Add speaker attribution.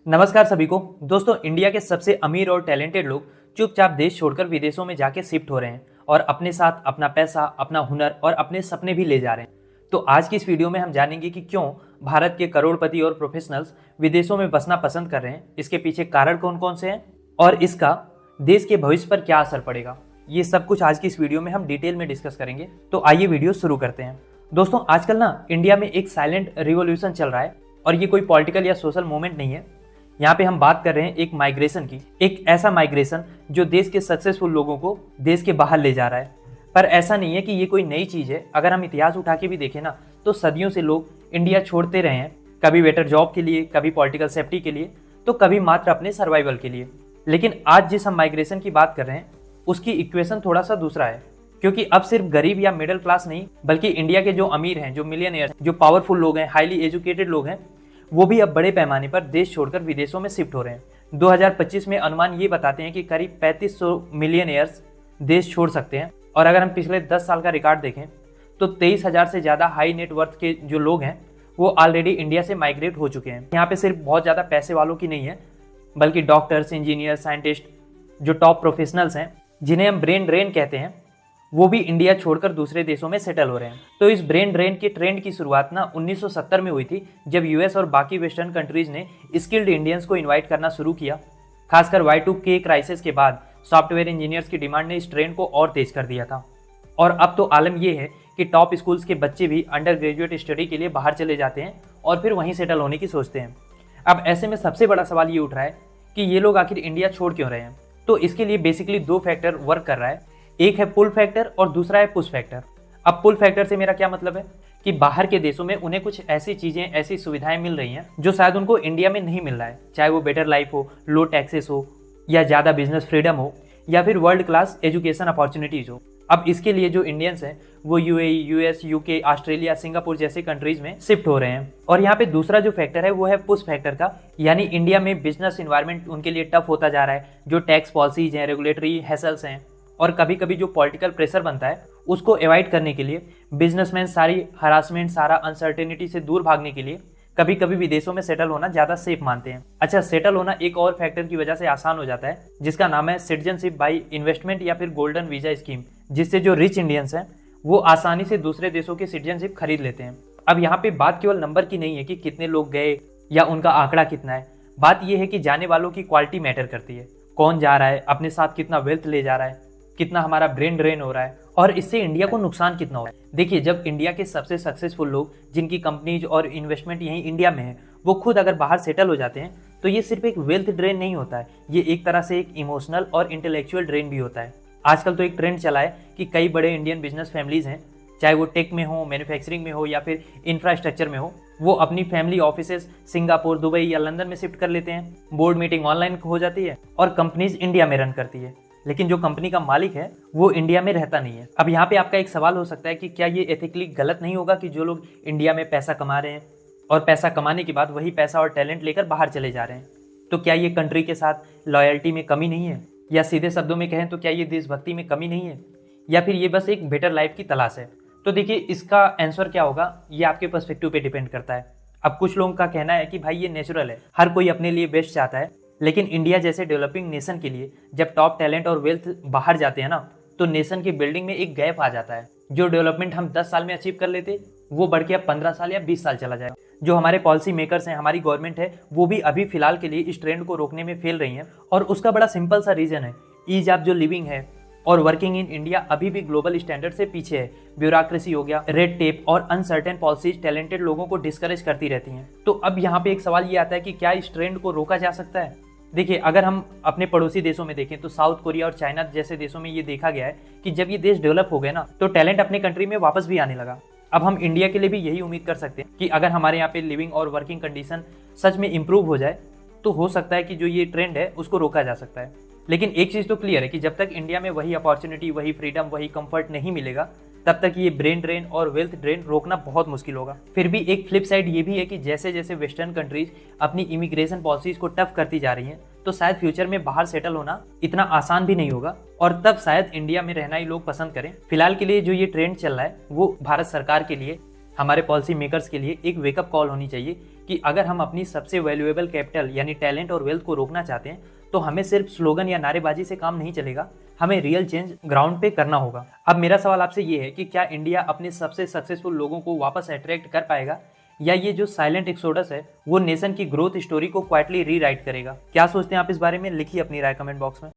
Speaker 1: नमस्कार सभी को। दोस्तों, इंडिया के सबसे अमीर और टैलेंटेड लोग चुपचाप देश छोड़कर विदेशों में जाके शिफ्ट हो रहे हैं और अपने साथ अपना पैसा, अपना हुनर और अपने सपने भी ले जा रहे हैं। तो आज की इस वीडियो में हम जानेंगे कि क्यों भारत के करोड़पति और प्रोफेशनल्स विदेशों में बसना पसंद कर रहे हैं, इसके पीछे कारण कौन कौन से हैं और इसका देश के भविष्य पर क्या असर पड़ेगा। ये सब कुछ आज की इस वीडियो में हम डिटेल में डिस्कस करेंगे। तो आइए वीडियो शुरू करते हैं। दोस्तों, आजकल ना इंडिया में एक साइलेंट रिवॉल्यूशन चल रहा है और ये कोई पॉलिटिकल या सोशल मूवमेंट नहीं है। यहाँ पे हम बात कर रहे हैं एक माइग्रेशन की, एक ऐसा माइग्रेशन जो देश के सक्सेसफुल लोगों को देश के बाहर ले जा रहा है। पर ऐसा नहीं है कि ये कोई नई चीज़ है। अगर हम इतिहास उठा के भी देखें ना, तो सदियों से लोग इंडिया छोड़ते रहे हैं, कभी बेटर जॉब के लिए, कभी पॉलिटिकल सेफ्टी के लिए, तो कभी मात्र अपने सर्वाइवल के लिए। लेकिन आज जिस हम माइग्रेशन की बात कर रहे हैं उसकी इक्वेशन थोड़ा सा दूसरा है, क्योंकि अब सिर्फ गरीब या मिडिल क्लास नहीं, बल्कि इंडिया के जो अमीर हैं, जो मिलियनियर, जो पावरफुल लोग हैं, हाईली एजुकेटेड लोग हैं, वो भी अब बड़े पैमाने पर देश छोड़कर विदेशों में शिफ्ट हो रहे हैं। 2025 में अनुमान ये बताते हैं कि करीब 3500 मिलियनियर्स देश छोड़ सकते हैं। और अगर हम पिछले 10 साल का रिकॉर्ड देखें तो 23,000 से ज़्यादा हाई नेट वर्थ के जो लोग हैं वो ऑलरेडी इंडिया से माइग्रेट हो चुके हैं। यहाँ पे सिर्फ बहुत ज़्यादा पैसे वालों की नहीं है, बल्कि डॉक्टर्स, इंजीनियर, साइंटिस्ट, जो टॉप प्रोफेशनल्स हैं, जिन्हें हम ब्रेन ड्रेन कहते हैं, वो भी इंडिया छोड़कर दूसरे देशों में सेटल हो रहे हैं। तो इस ब्रेन ड्रेन के ट्रेंड की शुरुआत ना 1970 में हुई थी, जब यूएस और बाकी वेस्टर्न कंट्रीज ने स्किल्ड इंडियंस को इनवाइट करना शुरू किया। खासकर Y2K क्राइसिस के बाद सॉफ्टवेयर इंजीनियर्स की डिमांड ने इस ट्रेंड को और तेज कर दिया था। और अब तो आलम यह है कि टॉप स्कूल्स के बच्चे भी अंडर ग्रेजुएट स्टडी के लिए बाहर चले जाते हैं और फिर वहीं सेटल होने की सोचते हैं। अब ऐसे में सबसे बड़ा सवाल ये उठ रहा है कि ये लोग आखिर इंडिया छोड़ क्यों रहे हैं। तो इसके लिए बेसिकली दो फैक्टर वर्क कर रहा है। एक है पुल फैक्टर और दूसरा है पुश फैक्टर। अब पुल फैक्टर से मेरा क्या मतलब है कि बाहर के देशों में उन्हें कुछ ऐसी चीजें, ऐसी सुविधाएं मिल रही हैं जो शायद उनको इंडिया में नहीं मिल रहा है, चाहे वो बेटर लाइफ हो, लो टैक्सेस हो, या ज़्यादा बिजनेस फ्रीडम हो, या फिर वर्ल्ड क्लास एजुकेशन अपॉर्चुनिटीज हो। अब इसके लिए जो इंडियंस हैं वो UAE, US, UK, Australia, Singapore जैसे कंट्रीज में शिफ्ट हो रहे हैं। और यहाँ पे दूसरा जो फैक्टर है वो है पुश फैक्टर का, यानी इंडिया में बिजनेस इन्वायरमेंट उनके लिए टफ होता जा रहा है। जो टैक्स पॉलिसीज हैं, रेगुलेटरी हैसल्स हैं और कभी कभी जो पॉलिटिकल प्रेशर बनता है उसको अवॉइड करने के लिए बिजनेसमैन सारी हरासमेंट, सारा अनसर्टेनिटी से दूर भागने के लिए कभी कभी विदेशों में सेटल होना ज़्यादा सेफ मानते हैं। अच्छा, सेटल होना एक और फैक्टर की वजह से आसान हो जाता है, जिसका नाम है सिटीजनशिप बाय इन्वेस्टमेंट या फिर गोल्डन वीजा स्कीम, जिससे जो रिच इंडियंस हैं वो आसानी से दूसरे देशों की सिटीजनशिप खरीद लेते हैं। अब यहाँ पे बात केवल नंबर की नहीं है कि कितने लोग गए या उनका आंकड़ा कितना है। बात यह है कि जाने वालों की क्वालिटी मैटर करती है। कौन जा रहा है, अपने साथ कितना वेल्थ ले जा रहा है, कितना हमारा ब्रेन ड्रेन हो रहा है और इससे इंडिया को नुकसान कितना हो रहा है। देखिए, जब इंडिया के सबसे सक्सेसफुल लोग, जिनकी कंपनीज और इन्वेस्टमेंट यहीं इंडिया में है, वो खुद अगर बाहर सेटल हो जाते हैं तो ये सिर्फ एक वेल्थ ड्रेन नहीं होता है, ये एक तरह से एक इमोशनल और इंटेलेक्चुअल ड्रेन भी होता है। आजकल तो एक ट्रेंड चला है कि कई बड़े इंडियन बिजनेस फैमिलीज हैं, चाहे वो टेक में हो, मैन्युफैक्चरिंग में हो या फिर इंफ्रास्ट्रक्चर में हो, वो अपनी फैमिली ऑफिसेज सिंगापुर, दुबई या लंदन में शिफ्ट कर लेते हैं। बोर्ड मीटिंग ऑनलाइन हो जाती है और कंपनीज इंडिया में रन करती है, लेकिन जो कंपनी का मालिक है वो इंडिया में रहता नहीं है। अब यहाँ पे आपका एक सवाल हो सकता है कि क्या ये एथिकली गलत नहीं होगा कि जो लोग इंडिया में पैसा कमा रहे हैं और पैसा कमाने के बाद वही पैसा और टैलेंट लेकर बाहर चले जा रहे हैं, तो क्या ये कंट्री के साथ लॉयल्टी में कमी नहीं है, या सीधे शब्दों में कहें तो क्या ये देशभक्ति में कमी नहीं है, या फिर ये बस एक बेटर लाइफ की तलाश है। तो देखिए, इसका आंसर क्या होगा ये आपके पर्सपेक्टिव पे डिपेंड करता है। अब कुछ लोगों का कहना है कि भाई ये नेचुरल है, हर कोई अपने लिए बेस्ट चाहता है, लेकिन इंडिया जैसे डेवलपिंग नेशन के लिए जब टॉप टैलेंट और वेल्थ बाहर जाते हैं ना, तो नेशन की बिल्डिंग में एक गैप आ जाता है। जो डेवलपमेंट हम 10 साल में अचीव कर लेते वो बढ़ के अब 15 साल या 20 साल चला जाएगा। जो हमारे पॉलिसी मेकर्स हैं, हमारी गवर्नमेंट है, वो भी अभी फिलहाल के लिए इस ट्रेंड को रोकने में फेल रही हैं। और उसका बड़ा सिंपल सा रीजन है, ईज ऑफ जो लिविंग है और वर्किंग इन इंडिया अभी भी ग्लोबल स्टैंडर्ड से पीछे है। ब्यूरोक्रेसी हो गया, रेड टेप और अनसर्टेन पॉलिसीज टैलेंटेड लोगों को डिस्करेज करती रहती हैं। तो अब यहाँ पे एक सवाल ये आता है कि क्या इस ट्रेंड को रोका जा सकता है। देखिए, अगर हम अपने पड़ोसी देशों में देखें तो साउथ कोरिया और चाइना जैसे देशों में ये देखा गया है कि जब ये देश डेवलप हो गए ना, तो टैलेंट अपने कंट्री में वापस भी आने लगा। अब हम इंडिया के लिए भी यही उम्मीद कर सकते हैं कि अगर हमारे यहाँ पे लिविंग और वर्किंग कंडीशन सच में इंप्रूव हो जाए तो हो सकता है कि जो ये ट्रेंड है उसको रोका जा सकता है। लेकिन एक चीज़ तो क्लियर है कि जब तक इंडिया में वही अपॉर्चुनिटी, वही फ्रीडम, वही कंफर्ट नहीं मिलेगा, तब तक ये ब्रेन ड्रेन और वेल्थ ड्रेन रोकना बहुत मुश्किल होगा। फिर भी एक फ्लिप साइड ये भी है कि जैसे जैसे वेस्टर्न कंट्रीज अपनी इमिग्रेशन पॉलिसीज को टफ करती जा रही हैं, तो शायद फ्यूचर में बाहर सेटल होना इतना आसान भी नहीं होगा और तब शायद इंडिया में रहना ही लोग पसंद करें। फिलहाल के लिए जो ये ट्रेंड चल रहा है वो भारत सरकार के लिए, हमारे पॉलिसी मेकर्स के लिए एक वेकअप कॉल होनी चाहिए कि अगर हम अपनी सबसे वैल्यूएबल कैपिटल यानी टैलेंट और वेल्थ को रोकना चाहते हैं तो हमें सिर्फ स्लोगन या नारेबाजी से काम नहीं चलेगा, हमें रियल चेंज ग्राउंड पे करना होगा। अब मेरा सवाल आपसे ये है कि क्या इंडिया अपने सबसे सक्सेसफुल लोगों को वापस अट्रैक्ट कर पाएगा, या ये जो साइलेंट एक्सोडस है वो नेशन की ग्रोथ स्टोरी को क्वाइटली रीराइट करेगा? क्या सोचते हैं आप इस बारे में? लिखिए अपनी राय कमेंट बॉक्स में।